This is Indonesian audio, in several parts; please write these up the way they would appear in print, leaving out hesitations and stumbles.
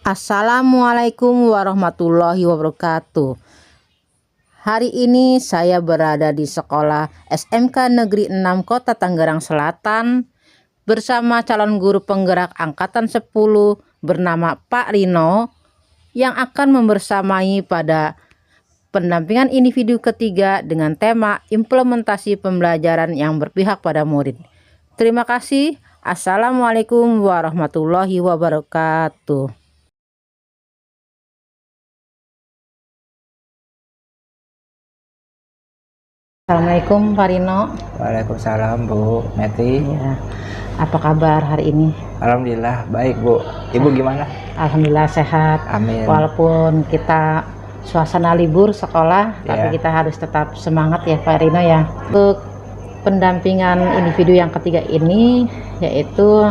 Assalamualaikum warahmatullahi wabarakatuh. Hari ini saya berada di sekolah SMK Negeri 6 Kota Tangerang Selatan bersama calon guru penggerak angkatan 10 bernama Pak Rino yang akan membersamai pada pendampingan individu ketiga dengan tema implementasi pembelajaran yang berpihak pada murid. Terima kasih. Assalamualaikum warahmatullahi wabarakatuh. Assalamualaikum Pak Rino. Waalaikumsalam Bu Meti. Ya, apa kabar hari ini? Alhamdulillah baik Bu. Ibu gimana? Alhamdulillah sehat. Amin. Walaupun kita suasana libur sekolah, tapi kita harus tetap semangat ya Pak Rino ya. Untuk pendampingan individu yang ketiga ini yaitu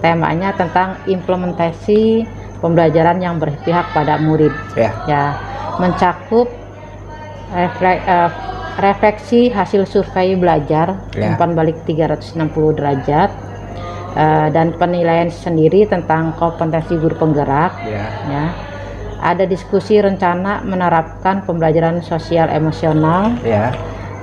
temanya tentang implementasi pembelajaran yang berpihak pada murid. Ya, mencakup refleksi hasil survei belajar umpan balik 360 derajat dan penilaian sendiri tentang kompetensi guru penggerak. Ya, ada diskusi rencana menerapkan pembelajaran sosial emosional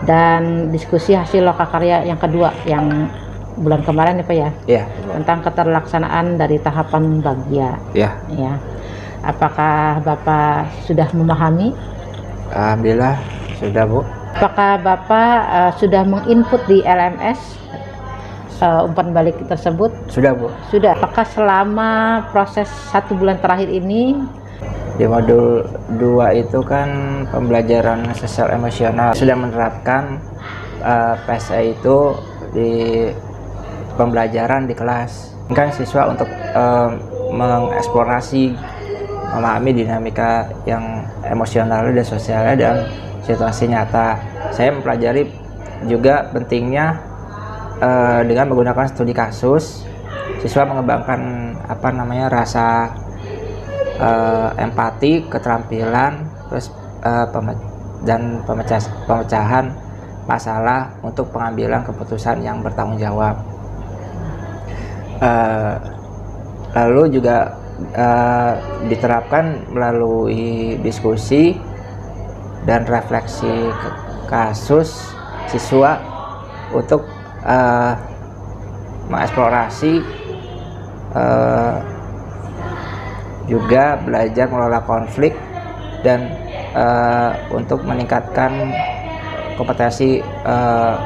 dan diskusi hasil lokakarya yang kedua yang bulan kemarin ya Pak ya, tentang keterlaksanaan dari tahapan bagia. Ya, apakah Bapak sudah memahami? Alhamdulillah sudah Bu. Apakah Bapak sudah menginput di LMS umpan balik tersebut? Sudah Bu. Sudah. Apakah selama proses 1 bulan terakhir ini di modul 2 itu kan pembelajaran sosial emosional sudah menerapkan PSE itu di pembelajaran di kelas. Kan siswa untuk mengeksplorasi, memahami dinamika yang emosional dan sosialnya dan situasi nyata. Saya mempelajari juga pentingnya dengan menggunakan studi kasus, siswa mengembangkan rasa empati, keterampilan, terus dan pemecahan masalah untuk pengambilan keputusan yang bertanggung jawab. Lalu juga diterapkan melalui diskusi dan refleksi kasus siswa untuk mengeksplorasi, juga belajar mengelola konflik dan untuk meningkatkan kompetensi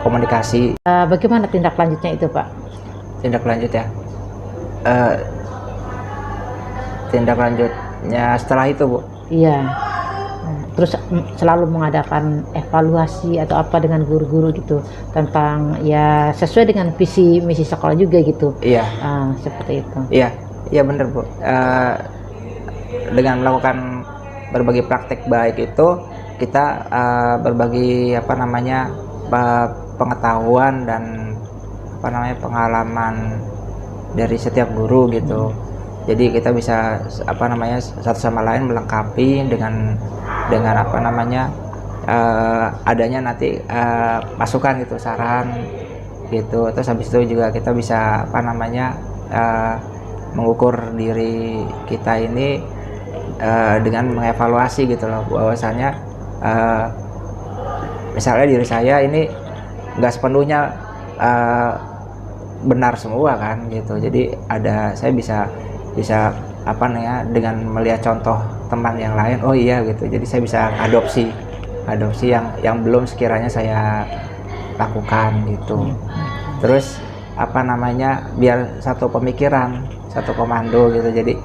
komunikasi. Bagaimana tindak lanjutnya itu Pak? Tindak lanjut ya, tindak lanjutnya setelah itu Bu? Iya. Terus selalu mengadakan evaluasi atau apa dengan guru-guru gitu tentang ya sesuai dengan visi misi sekolah juga gitu. Iya. Seperti itu. Iya benar Bu. Dengan melakukan berbagai praktek baik itu kita berbagi pengetahuan dan pengalaman dari setiap guru gitu. Jadi kita bisa satu sama lain melengkapi dengan adanya nanti masukan gitu, saran gitu. Terus habis itu juga kita bisa mengukur diri kita ini dengan mengevaluasi gitu loh, bahwasanya misalnya diri saya ini nggak sepenuhnya benar semua kan gitu. Jadi saya bisa dengan melihat contoh teman yang lain, oh iya gitu, jadi saya bisa adopsi yang belum sekiranya saya lakukan gitu. Terus biar satu pemikiran, satu komando gitu. Jadi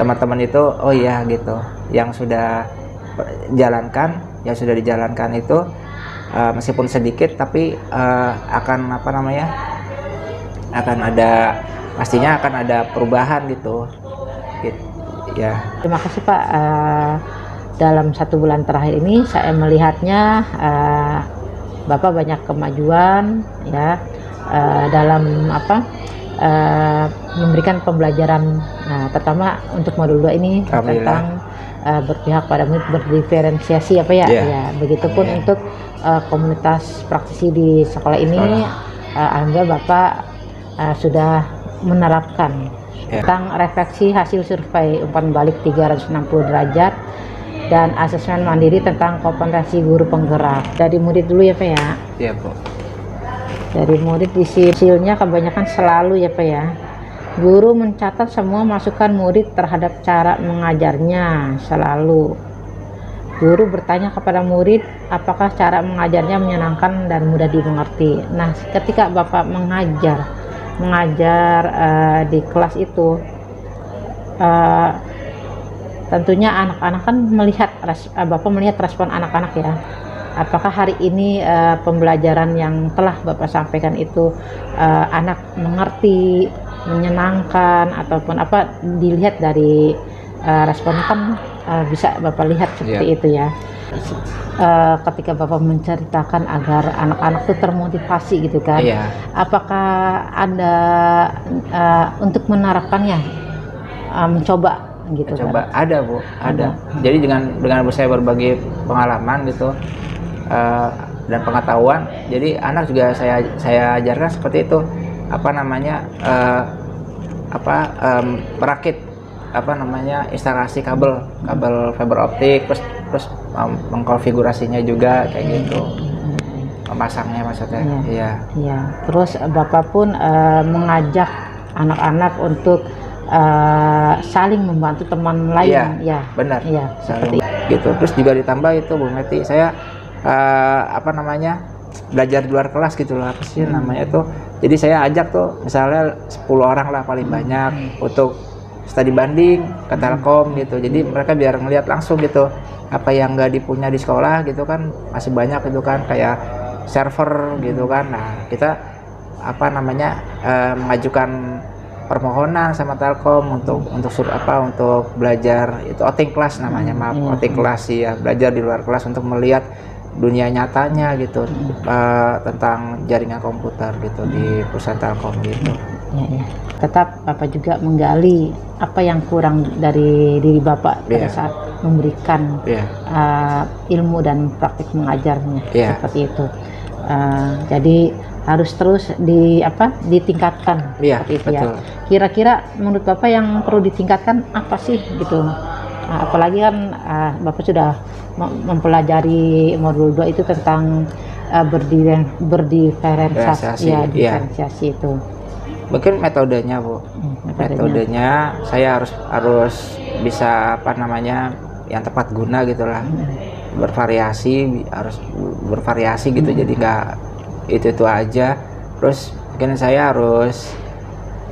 teman-teman itu oh iya gitu, yang sudah dijalankan itu meskipun sedikit tapi pastinya akan ada perubahan gitu ya. Terima kasih Pak. Dalam 1 bulan terakhir ini saya melihatnya Bapak banyak kemajuan ya dalam memberikan pembelajaran. Nah, terutama untuk modul 2 ini tentang berpihak pada murid, berdiferensiasi ya. Begitupun untuk komunitas praktisi di sekolah ini. Alhamdulillah Bapak sudah menerapkan Ya. tentang refleksi hasil survei umpan balik 360 derajat dan asesmen mandiri tentang kompetensi guru penggerak. Dari murid dulu ya Pak ya. Iya Bu. Dari murid hasilnya kebanyakan selalu ya Pak ya. Guru mencatat semua masukan murid terhadap cara mengajarnya selalu. Guru bertanya kepada murid apakah cara mengajarnya menyenangkan dan mudah dimengerti. Nah, ketika Bapak mengajar di kelas itu, tentunya anak-anak kan melihat, Bapak melihat respon anak-anak ya. Apakah hari ini pembelajaran yang telah Bapak sampaikan itu anak mengerti, menyenangkan, ataupun apa, dilihat dari responnya kan bisa Bapak lihat seperti itu ya. Ketika Bapak menceritakan agar anak-anak itu termotivasi gitu kan, apakah ada untuk menerapkannya, mencoba gitu? Coba kan? Ada Bu, ada. Jadi dengan saya berbagi pengalaman gitu dan pengetahuan, jadi anak juga saya ajarkan seperti itu, apa namanya, merakit instalasi kabel fiber optik, terus mengkonfigurasinya juga kayak gitu, memasangnya maksudnya. Iya. Terus Bapak pun mengajak anak-anak untuk saling membantu teman lain. Iya, benar. Iya, saling gitu. Terus juga ditambah itu Bu Meti, saya belajar di luar kelas gitu loh, apa sih namanya itu. Jadi saya ajak tuh misalnya 10 orang lah paling banyak untuk studi banding ke Telkom gitu. Jadi mereka biar ngelihat langsung gitu apa yang nggak dipunya di sekolah gitu kan, masih banyak itu kan, kayak server gitu kan. Nah, kita mengajukan permohonan sama Telkom untuk belajar itu outing kelas namanya, outing kelas ya, belajar di luar kelas untuk melihat dunia nyatanya gitu, tentang jaringan komputer gitu di perusahaan Telkom gitu. Tetap Bapak juga menggali apa yang kurang dari diri Bapak pada saat memberikan ilmu dan praktik mengajarnya, seperti itu. Jadi harus terus ditingkatkan, seperti itu ya. Kira-kira menurut Bapak yang perlu ditingkatkan apa sih gitu? Apalagi kan Bapak sudah mempelajari modul 2 itu tentang diferensiasi itu. Mungkin metodenya Bu, metodenya saya harus bisa yang tepat guna gitulah, harus bervariasi gitu, jadi nggak itu aja. Terus mungkin saya harus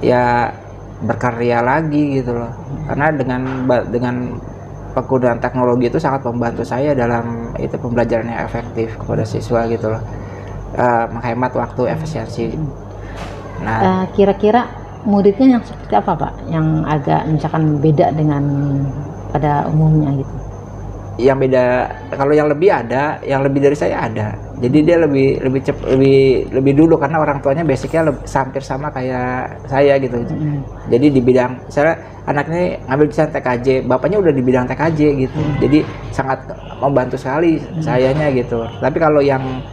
ya berkarya lagi gitu loh, karena dengan penggunaan teknologi itu sangat membantu saya dalam itu pembelajaran yang efektif kepada siswa gitu loh, menghemat waktu, efisiensi. Nah, kira-kira muridnya yang seperti apa Pak? Yang agak misalkan beda dengan pada umumnya gitu? Yang beda, kalau yang lebih ada, yang lebih dari saya ada. Jadi dia lebih dulu karena orang tuanya basicnya hampir sama kayak saya gitu. Jadi di bidang, misalnya anak ini ngambil desain TKJ, bapaknya udah di bidang TKJ gitu. Jadi sangat membantu sekali sayanya gitu. Tapi kalau yang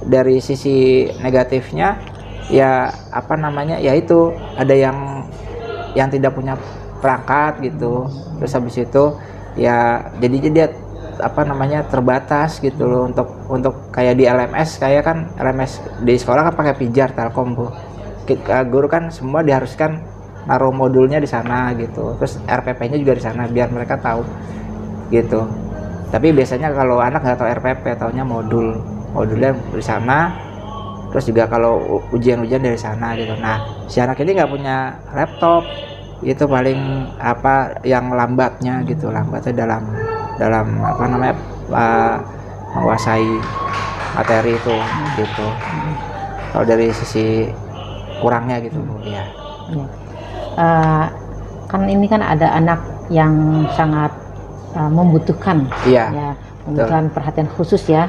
dari sisi negatifnya, ya ya itu ada yang tidak punya perangkat gitu. Terus habis itu ya jadinya dia terbatas gitu loh untuk kayak di LMS, kayak kan LMS di sekolah kan pakai pijar Telkom Bu. Guru kan semua diharuskan naruh modulnya di sana gitu. Terus RPP-nya juga di sana biar mereka tahu gitu. Tapi biasanya kalau anak nggak tahu RPP, taunya modulnya di sana. Terus juga kalau ujian-ujian dari sana gitu. Nah, si anak ini nggak punya laptop, itu paling yang lambatnya gitu, lambatnya dalam menguasai materi itu gitu. Kalau dari sisi kurangnya gitu Bu, ya. Kan ini kan ada anak yang sangat membutuhkan, membutuhkan perhatian khusus ya.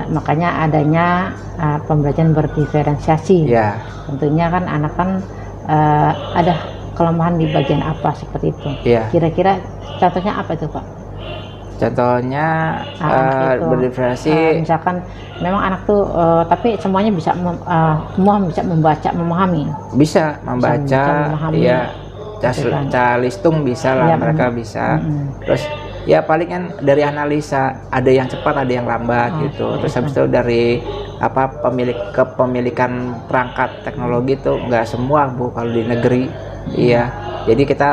Makanya adanya pembelajaran berdiferensiasi. Tentunya kan anak ada kelemahan di bagian apa seperti itu. Kira-kira contohnya apa itu Pak? Contohnya berdiferensiasi. Misalkan memang anak tuh tapi semuanya semua bisa membaca, memahami. Bisa membaca, memahami. gitu kan. Calistung bisa lah, Ya, mereka bisa. Terus ya paling kan dari analisa, ada yang cepat ada yang lambat gitu. Terus habis itu dari kepemilikan perangkat teknologi itu nggak semua Bu kalau di negeri. Iya, jadi kita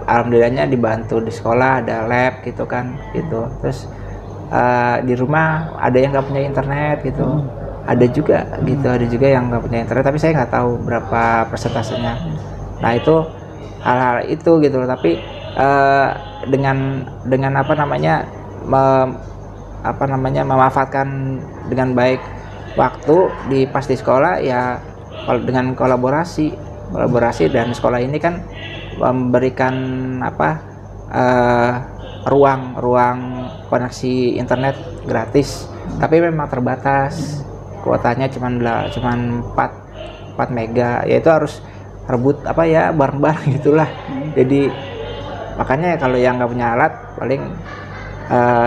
alhamdulillahnya dibantu di sekolah ada lab gitu kan gitu. Terus di rumah ada yang nggak punya internet gitu, ada juga gitu, ada juga yang nggak punya internet, tapi saya nggak tahu berapa persentasenya. Nah itu hal-hal itu gitu loh. Tapi dengan memanfaatkan dengan baik waktu pas di sekolah ya, dengan kolaborasi dan sekolah ini kan memberikan ruang koneksi internet gratis, tapi memang terbatas, kuotanya cuman 4 mega, yaitu harus rebut bareng-bareng gitulah. Jadi makanya kalau yang nggak punya alat paling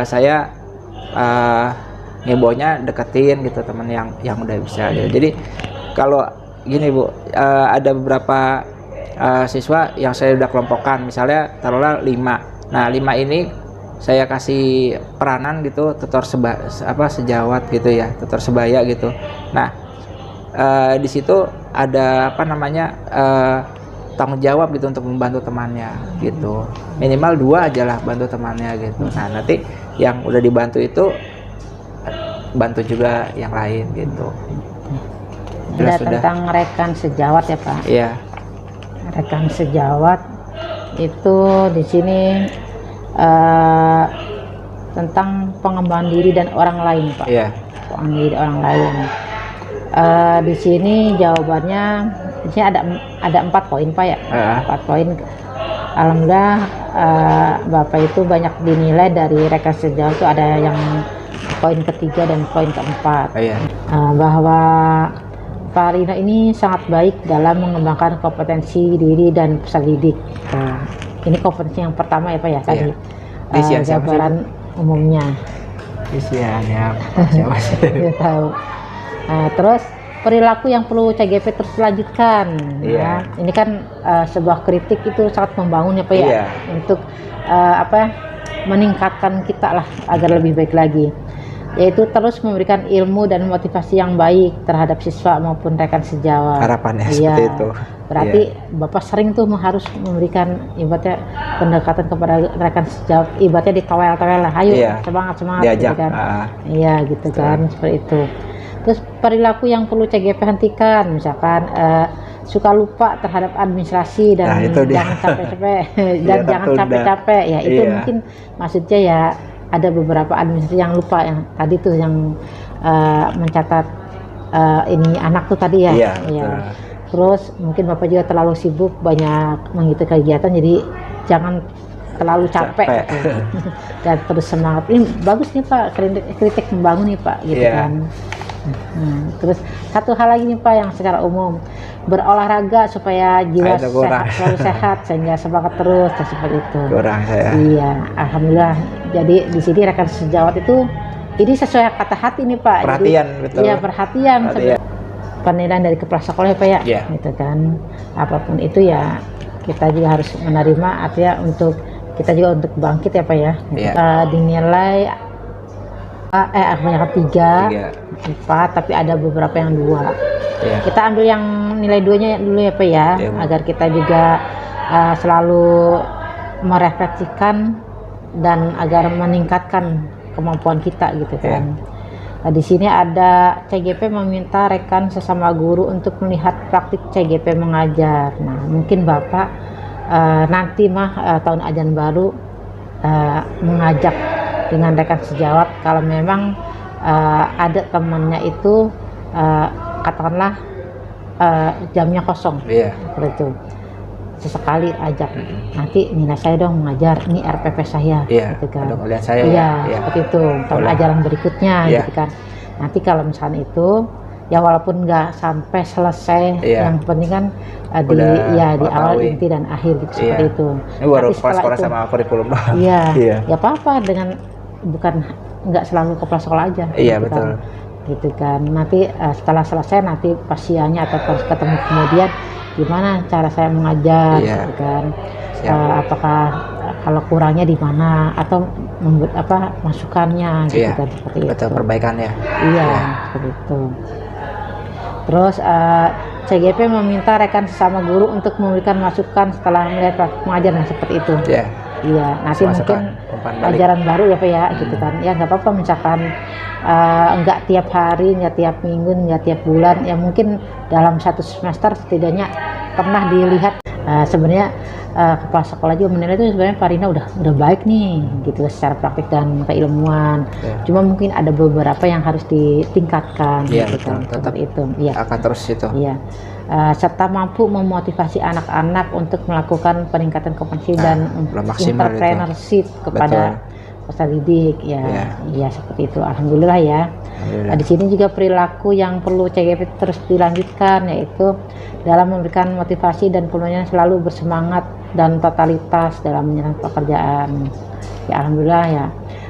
saya ngebonya deketin gitu teman yang udah bisa gitu. Jadi kalau gini Bu, ada beberapa siswa yang saya udah kelompokkan, misalnya taruhlah 5. Nah 5 ini saya kasih peranan gitu, tutor sejawat gitu ya, tutor sebaya gitu. Nah di situ ada tanggung jawab gitu untuk membantu temannya gitu, minimal 2 aja lah bantu temannya gitu. Nah nanti yang udah dibantu itu bantu juga yang lain gitu. Ada tentang rekan sejawat ya Pak. Iya. Rekan sejawat itu di sini tentang pengembangan diri dan orang lain Pak. Iya. Pengembangan diri orang lain. Di sini jawabannya di sini ada 4 poin Pak ya. 4 poin. Alhamdulillah Bapak itu banyak dinilai dari rekan sejawat itu, ada yang poin ketiga dan poin keempat. Iya. Bahwa Pak Rino ini sangat baik dalam mengembangkan kompetensi diri dan peserta didik. Ini kompetensi yang pertama ya Pak ya tadi. Gambaran umumnya. Isiannya siapa sih? Tahu. Terus perilaku yang perlu CGP terus lanjutkan. Iya. Ini kan sebuah kritik itu sangat membangun ya Pak ya. Iya. Untuk meningkatkan kita lah agar lebih baik lagi. Yaitu terus memberikan ilmu dan motivasi yang baik terhadap siswa maupun rekan sejawat. Harapannya seperti itu. Berarti Bapak sering tuh harus memberikan ibaratnya pendekatan kepada rekan sejawat, ibaratnya ditowel-towel lah, ayo semangat diajak gitu kan. Iya gitu kan, seperti itu. Terus perilaku yang perlu CGP hentikan, misalkan suka lupa terhadap administrasi dan jangan capek-capek dan jangan capek-capek ya, itu mungkin maksudnya ya. Ada beberapa administrasi yang lupa, yang tadi tuh yang mencatat ini anak tuh tadi ya. Iya. Terus mungkin Bapak juga terlalu sibuk banyak mengikuti kegiatan, jadi jangan terlalu capek. Gitu. Dan terus semangat. Ini bagus nih Pak, kritik membangun nih Pak gitu kan. Terus satu hal lagi nih Pak yang secara umum, berolahraga supaya jiwa selalu sehat sehingga semangat terus, seperti itu. Kurang saya. Iya, alhamdulillah. Jadi di sini rekan sejawat itu ini sesuai kata hati nih Pak. Perhatian. Jadi, betul. Iya perhatian. Penilaian dari kepala sekolah ya Pak ya. Yeah. Gitu kan. Apapun itu ya kita juga harus menerima, artinya untuk kita juga untuk bangkit ya Pak ya. Dinilai kebanyakan 3, 4, tapi ada beberapa yang 2. Kita ambil yang nilai 2-nya dulu ya Pak ya, agar kita juga selalu merefleksikan dan agar meningkatkan kemampuan kita gitu kan. Di sini ada CGP meminta rekan sesama guru untuk melihat praktik CGP mengajar. Nah mungkin Bapak nanti tahun ajaran baru mengajak dengan rekan sejawat, kalau memang ada temannya itu katakanlah jamnya kosong, seperti itu, sesekali ajak, nanti Nina saya dong mengajar, ini RPP saya, gitu kan. Lihat saya seperti itu, tahun ajaran berikutnya, gitu kan. Nanti kalau misalnya itu ya walaupun nggak sampai selesai, yang penting kan di awal, inti dan akhir gitu, seperti itu. Ini baru sekolah sama kurikulum. Ya apa-apa, dengan bukan nggak selalu kepala sekolah aja. Iya gitu betul. Kan. Gitu kan. Nanti setelah selesai nanti pasiennya atau ketemu kemudian gimana cara saya mengajar, Iya. gitu kan. Siap. Apakah kalau kurangnya di mana atau membuat masukannya gitu Iya, kan, seperti betul, itu. perbaikannya. Iya, seperti itu. Terus CGP meminta rekan sesama guru untuk memberikan masukan setelah melihat praktik mengajar, nah seperti itu. Iya. Iya, nanti Masukan, mungkin umpan balik. ajaran baru ya Pak ya, gitu kan. Ya nggak apa-apa, misalkan nggak tiap hari, nggak tiap minggu, nggak tiap bulan, ya mungkin dalam satu semester setidaknya pernah dilihat. Sebenarnya kepala sekolah juga menilai itu sebenarnya Pak Rina udah baik nih, gitu secara praktik dan keilmuan. Iya. Cuma mungkin ada beberapa yang harus ditingkatkan, Iya, gitu betul. kan. Tetap Seperti itu. Iya. akan terus itu. Iya. Serta mampu memotivasi anak-anak untuk melakukan peningkatan kompetensi dan belum maksimal itu. entrepreneurship kepada peserta didik. Ya, Iya. iya seperti itu. Alhamdulillah ya. Alhamdulillah. Di sini juga perilaku yang perlu CGP terus dilanjutkan, yaitu dalam memberikan motivasi dan peluangnya selalu bersemangat dan totalitas dalam menjalankan pekerjaan. Ya alhamdulillah ya.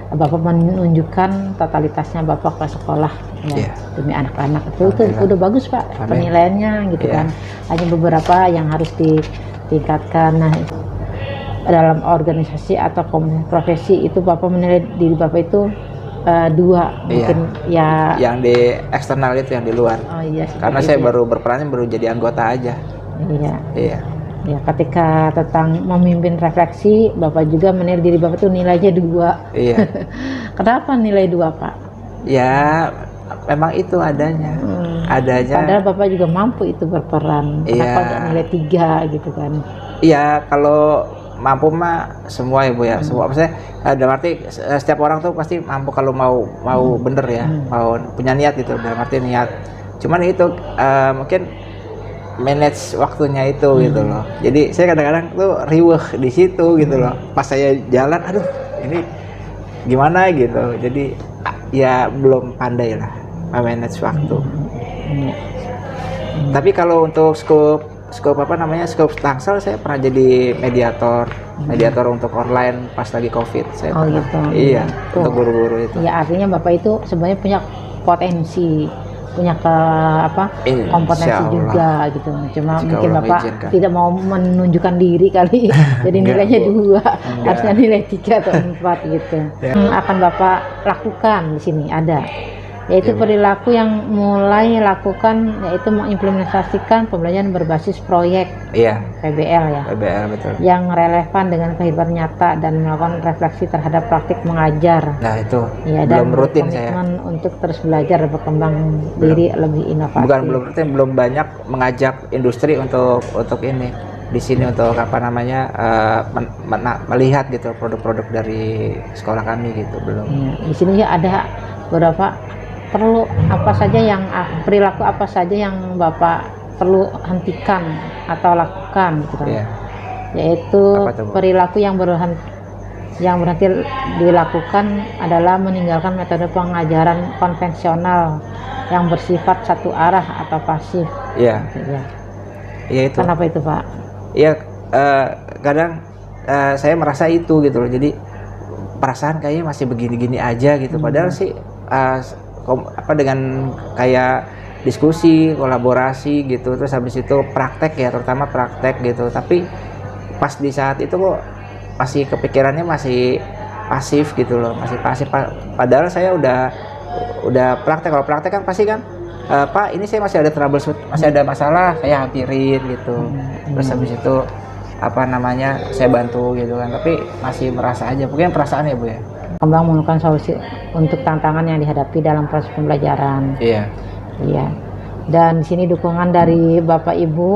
Bapak menunjukkan totalitasnya Bapak ke sekolah ya, Iya. demi anak-anak. Itu Alhamdulillah. udah bagus Pak. Amin. Penilaiannya gitu Iya. kan. Hanya beberapa yang harus ditingkatkan. Nah, dalam organisasi atau komunitas profesi itu Bapak menilai diri Bapak itu 2 mungkin ya. Yang di eksternal itu, yang di luar. Oh iya. seperti Karena saya itu. baru berperannya baru jadi anggota aja. Iya. Iya. Ya, ketika tentang memimpin refleksi, Bapak juga menilai diri Bapak itu nilainya 2. Iya. Kenapa nilai 2 Pak? Ya, memang itu adanya. Adanya. Padahal Bapak juga mampu itu berperan. Kenapa Iya. nggak nilai 3 gitu kan? Iya, kalau mampu mah semua ya Bu ya. Semua maksudnya dalam arti setiap orang tuh pasti mampu kalau mau bener ya, mau punya niat gitu, dalam arti niat. Cuman itu mungkin manage waktunya itu gitu loh. Jadi saya kadang-kadang tuh riweh di situ gitu loh. Pas saya jalan, aduh ini gimana gitu. Jadi ya belum pandai lah manage waktu. Tapi kalau untuk skop Tangsel, saya pernah jadi mediator untuk online pas lagi COVID. Saya pernah. Gitu. Iya, Tuh. untuk guru-guru itu. Ya artinya Bapak itu sebenarnya punya potensi, punya kompetensi Insya Allah. juga gitu. Cuma Jika mungkin Allah Bapak mengizinkan. tidak mau menunjukkan diri kali. Jadi Enggak, nilainya Bu. 2, Enggak. harusnya nilai 3 atau 4 gitu. Ya. Akan Bapak lakukan di sini ada, yaitu Ya, Bu. perilaku yang mulai lakukan, yaitu mengimplementasikan pembelajaran berbasis proyek Iya, PBL ya, PBL betul. yang relevan dengan kehidupan nyata dan melakukan refleksi terhadap praktik mengajar. Nah itu Ya, dan belum rutin saya. berkomitmen untuk terus belajar dan berkembang diri lebih inovatif. Bukan belum rutin, belum banyak mengajak industri untuk ini di sini untuk melihat gitu produk-produk dari sekolah kami gitu, belum. Ya, di sini ya ada beberapa perlu apa saja yang perilaku apa saja yang Bapak perlu hentikan atau lakukan gitu kan. Iya. Yaitu Apa tuh, Bu? perilaku yang berhenti dilakukan adalah meninggalkan metode pengajaran konvensional yang bersifat satu arah atau pasif. Iya. Ya. Iya itu. Kenapa itu Pak? Iya, kadang saya merasa itu gitu loh. Jadi perasaan kayaknya masih begini-gini aja gitu. Padahal sih dengan kayak diskusi, kolaborasi gitu, terus habis itu praktek ya, terutama praktek gitu. Tapi pas di saat itu kok masih kepikirannya masih pasif gitu loh, masih pasif. Padahal saya udah praktek. Kalau praktek kan pasti kan, Pak ini saya masih ada troubleshoot, masih ada masalah, saya hampirin gitu. Terus habis itu saya bantu gitu kan. Tapi masih merasa aja, mungkin perasaan ya Bu ya. Kembang menemukan solusi untuk tantangan yang dihadapi dalam proses pembelajaran. Iya. Iya. Dan di sini dukungan dari Bapak Ibu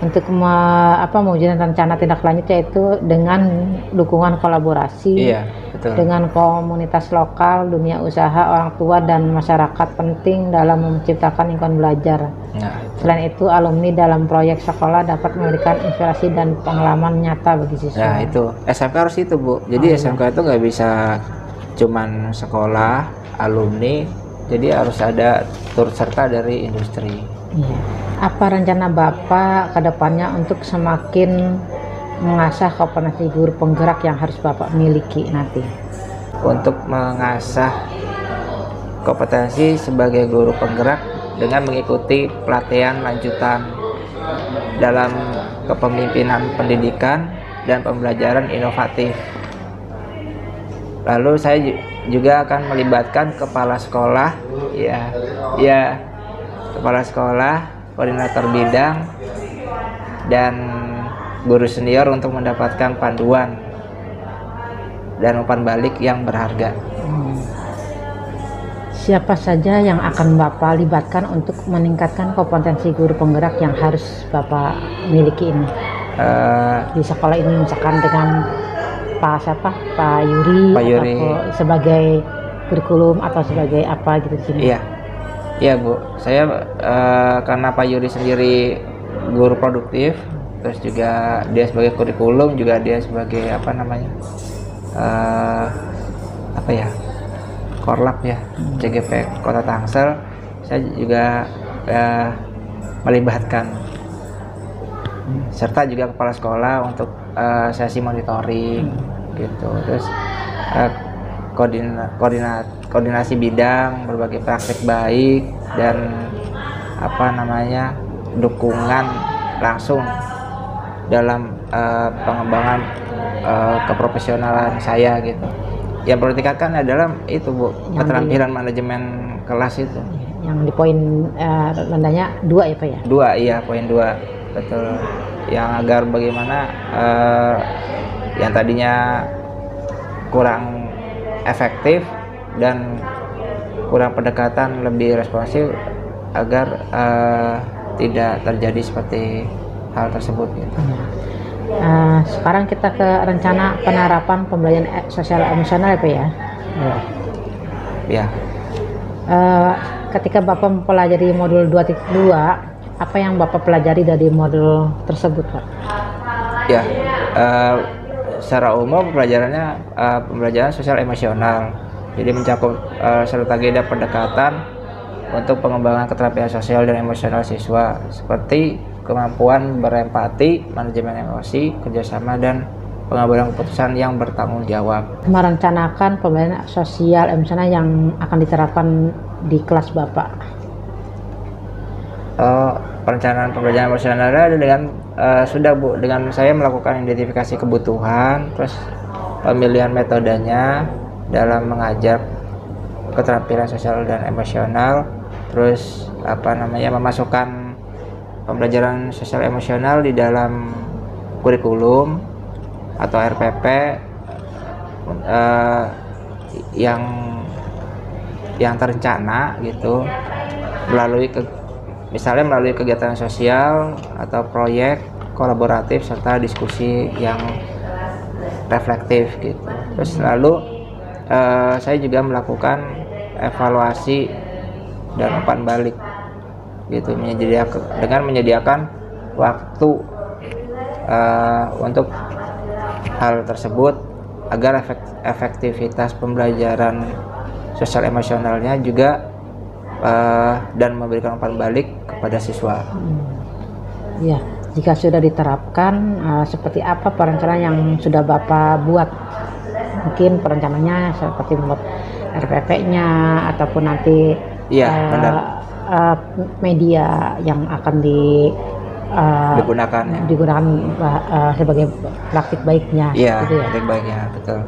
untuk mewujudkan rencana tindak lanjut, yaitu dengan dukungan kolaborasi Iya, betul. dengan komunitas lokal, dunia usaha, orang tua dan masyarakat penting dalam menciptakan lingkungan belajar. Nah, Selain itu, alumni dalam proyek sekolah dapat memberikan inspirasi dan pengalaman nyata bagi siswa. nah itu SMK harus itu Bu. Jadi SMK itu nggak bisa cuman sekolah, alumni, jadi harus ada turut serta dari industri. Iya. Apa rencana Bapak ke depannya untuk semakin mengasah kompetensi guru penggerak yang harus Bapak miliki nanti? Untuk mengasah kompetensi sebagai guru penggerak dengan mengikuti pelatihan lanjutan dalam kepemimpinan pendidikan dan pembelajaran inovatif. Lalu saya juga akan melibatkan kepala sekolah, kepala sekolah, koordinator bidang, dan guru senior untuk mendapatkan panduan dan umpan balik yang berharga. Siapa saja yang akan Bapak libatkan untuk meningkatkan kompetensi guru penggerak yang harus Bapak miliki ini di sekolah ini, misalkan dengan Pak Yuri, Pak Yuri. atau sebagai kurikulum atau sebagai apa gitu di sini? Iya Bu, saya karena Pak Yuri sendiri guru produktif, terus juga dia sebagai kurikulum, juga dia sebagai Korlap ya, CGP Kota Tangsel. Saya juga melibatkan serta juga kepala sekolah untuk sesi monitoring gitu. Terus koordinasi bidang, berbagai praktek baik, dan dukungan langsung dalam pengembangan keprofesionalan saya gitu. Yang perlu ditingkatkan adalah itu Bu, keterampilan manajemen kelas itu. Yang di poin rendahnya 2 ya Pak ya? 2, poin 2, betul. Yang agar bagaimana yang tadinya kurang efektif dan kurang pendekatan lebih responsif, agar tidak terjadi seperti hal tersebut gitu. Sekarang kita ke rencana penerapan pembelajaran sosial emosional ya Pak ya? Ya. Ketika Bapak mempelajari modul 2.2, apa yang Bapak pelajari dari modul tersebut Pak? Ya, secara umum pembelajaran sosial emosional. Jadi mencakup serta agenda pendekatan untuk pengembangan keterampilan sosial dan emosional siswa, seperti kemampuan berempati, manajemen emosi, kerjasama, dan pengambilan keputusan yang bertanggung jawab. Merencanakan pembelajaran sosial emosional yang akan diterapkan di kelas Bapak. Perencanaan pembelajaran emosional ada dengan saya melakukan identifikasi kebutuhan, terus pemilihan metodenya dalam mengajar keterampilan sosial dan emosional, terus memasukkan pembelajaran sosial emosional di dalam kurikulum atau RPP yang terencana gitu, misalnya melalui kegiatan sosial atau proyek kolaboratif serta diskusi yang reflektif gitu. Terus lalu saya juga melakukan evaluasi dan umpan balik gitu, dengan menyediakan waktu untuk hal tersebut, agar efektivitas pembelajaran sosial emosionalnya juga dan memberikan umpan balik kepada siswa. Ya, jika sudah diterapkan, seperti apa perencanaan yang sudah Bapak buat? Mungkin perencanaannya seperti membuat RPP-nya ataupun nanti media yang akan digunakan sebagai praktik baiknya. Iya, gitu ya? praktik baiknya, betul.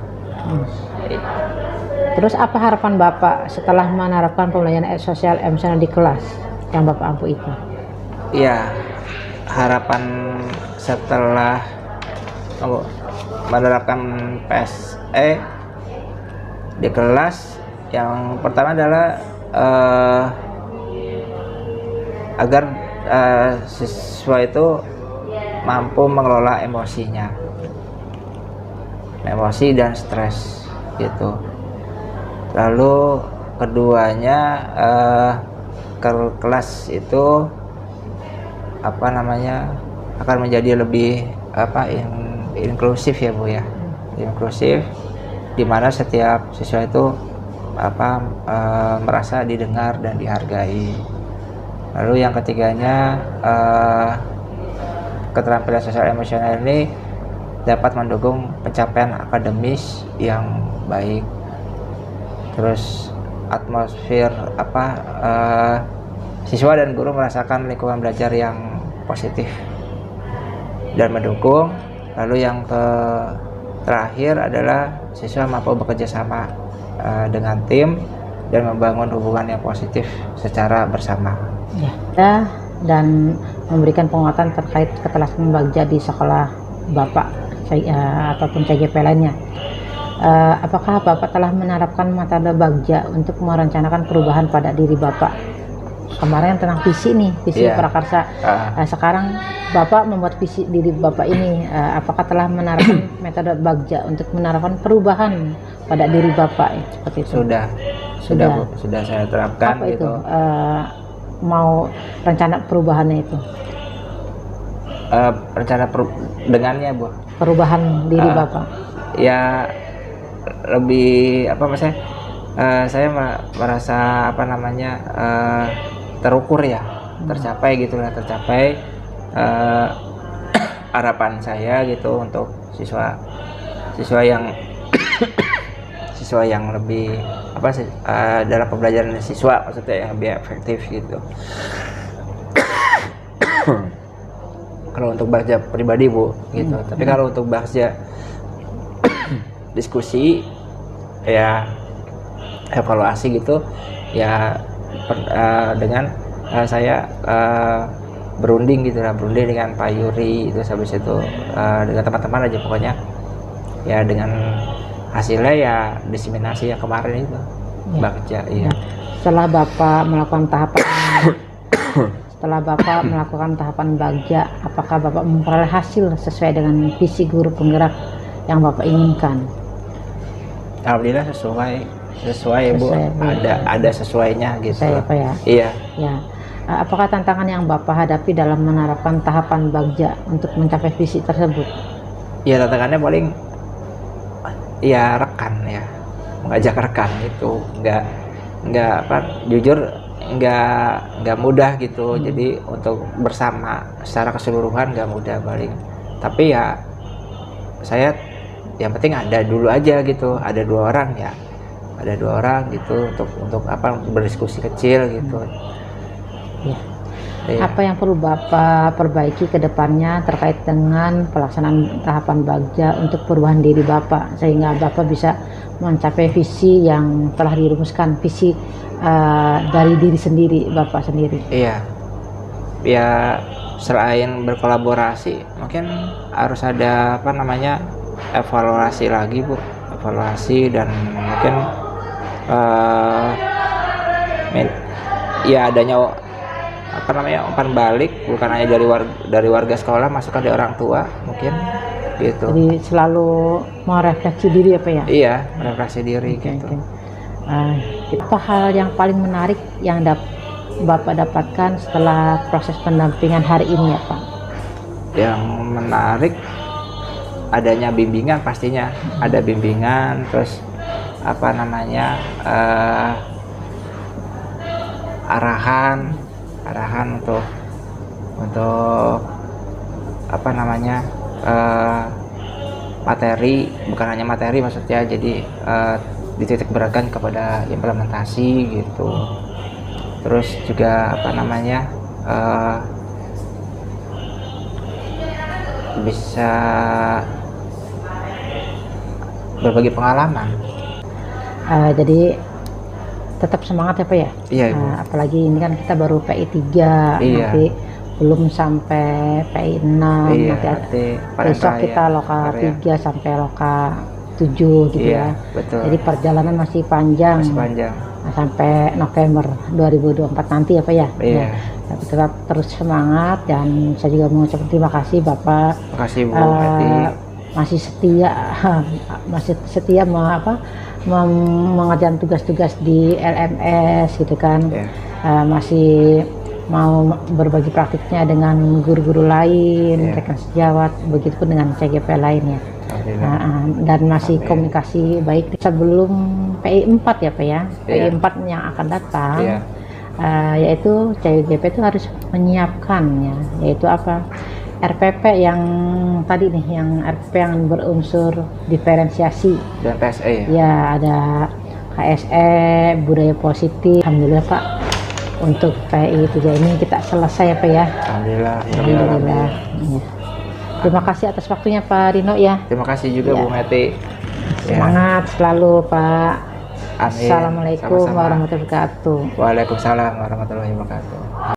Terus apa harapan Bapak setelah menerapkan pembelajaran sosial emosional di kelas yang Bapak ampu itu? Iya, harapan setelah menerapkan PSE di kelas, yang pertama adalah agar siswa itu mampu mengelola emosi dan stres gitu. Lalu keduanya, kelas itu akan menjadi lebih inklusif ya Bu ya, inklusif, di mana setiap siswa itu merasa didengar dan dihargai. Lalu yang ketiganya, keterampilan sosial emosional ini dapat mendukung pencapaian akademis yang baik. Terus atmosfer siswa dan guru merasakan lingkungan belajar yang positif dan mendukung. Lalu yang terakhir adalah siswa mampu bekerja sama dengan tim dan membangun hubungan yang positif secara bersama. Ya, dan memberikan penguatan terkait keterampilan bagja di sekolah Bapak ataupun CGP lainnya. Apakah Bapak telah menerapkan metode bagja untuk merencanakan perubahan pada diri Bapak? Kemarin tentang visi nih, visi prakarsa. Sekarang Bapak membuat visi diri Bapak ini, apakah telah menerapkan metode bagja untuk menerapkan perubahan pada diri Bapak seperti itu? Sudah saya terapkan. Apa itu? Mau rencana perubahannya itu? Rencana dengannya, Bu. Perubahan diri Bapak? Ya lebih apa maksudnya? Saya merasa apa namanya terukur ya, tercapai gitulah, tercapai harapan saya gitu untuk siswa yang siswa yang lebih apa sih dalam pembelajaran siswa, maksudnya yang lebih efektif gitu. Kalau untuk bagja pribadi, Bu, gitu. Tapi kalau untuk bagja diskusi ya evaluasi gitu ya dengan saya berunding gitu lah, berunding dengan Pak Yuri itu, habis itu dengan teman-teman aja pokoknya ya, dengan hasilnya ya diseminasi yang kemarin itu bagja. Iya. Setelah Bapak melakukan tahapan bagja, apakah Bapak memperoleh hasil sesuai dengan visi guru penggerak yang Bapak inginkan? Alhamdulillah sesuai Bu, ada sesuainya gitu. Sesuai apa ya? Iya. Ya. Apakah tantangan yang Bapak hadapi dalam menerapkan tahapan bagja untuk mencapai visi tersebut? Ya tantangannya paling ya rekan ya, mengajak rekan itu nggak apa, jujur nggak mudah gitu. Jadi untuk bersama secara keseluruhan nggak mudah paling, tapi ya saya yang penting ada dulu aja gitu, ada dua orang gitu untuk apa, berdiskusi kecil gitu. Ya. Apa yang perlu Bapak perbaiki ke depannya terkait dengan pelaksanaan tahapan bagja untuk perubahan diri Bapak, sehingga Bapak bisa mencapai visi yang telah dirumuskan, visi dari diri sendiri, Bapak sendiri? Iya, ya selain berkolaborasi mungkin harus ada apa namanya evaluasi lagi, Bu, evaluasi, dan mungkin ya adanya apa namanya umpan balik, bukan hanya dari warga sekolah, masuk ke orang tua mungkin gitu. Jadi selalu merefleksi diri apa ya? Iya, merefleksi diri gitu. Apa hal yang paling menarik yang Bapak dapatkan setelah proses pendampingan hari ini ya Pak? Yang menarik adanya bimbingan, pastinya ada bimbingan, terus apa namanya arahan untuk apa namanya materi, bukan hanya materi maksudnya, jadi dititik beratkan kepada implementasi gitu. Terus juga apa namanya bisa berbagi pengalaman. Jadi tetap semangat ya Pak ya? Iya, Ibu. Apalagi ini kan kita baru PI 3, iya. nanti belum sampai PI 6, iya, nanti besok kita loka 3 sampai loka 7 gitu iya, ya. Betul. Jadi perjalanan masih panjang. Nah, sampai November 2024 nanti ya Pak ya? Iya. Tapi tetap terus semangat, dan saya juga mengucapkan terima kasih Bapak. Terima kasih Bu Hati. masih setia mengerjakan tugas-tugas di LMS gitu kan. Masih mau berbagi praktiknya dengan guru-guru lain, rekan sejawat, begitupun dengan CGP lainnya. Dan masih komunikasi baik sebelum PI 4 ya Pak ya, PI 4 yang akan datang. Yaitu CGP itu harus menyiapkannya, yaitu apa, RPP yang tadi nih, yang RPP yang berunsur diferensiasi dan PSE ya, ada KSE, budaya positif. Alhamdulillah Pak, untuk PI 3 ini kita selesai ya Pak ya. Alhamdulillah. Alhamdulillah. Iya. Terima kasih atas waktunya Pak Rino ya. Terima kasih juga Ya. Bu Meti. Ya. Semangat selalu Pak. Amin. Assalamualaikum Sama-sama. warahmatullahi wabarakatuh. Waalaikumsalam warahmatullahi wabarakatuh.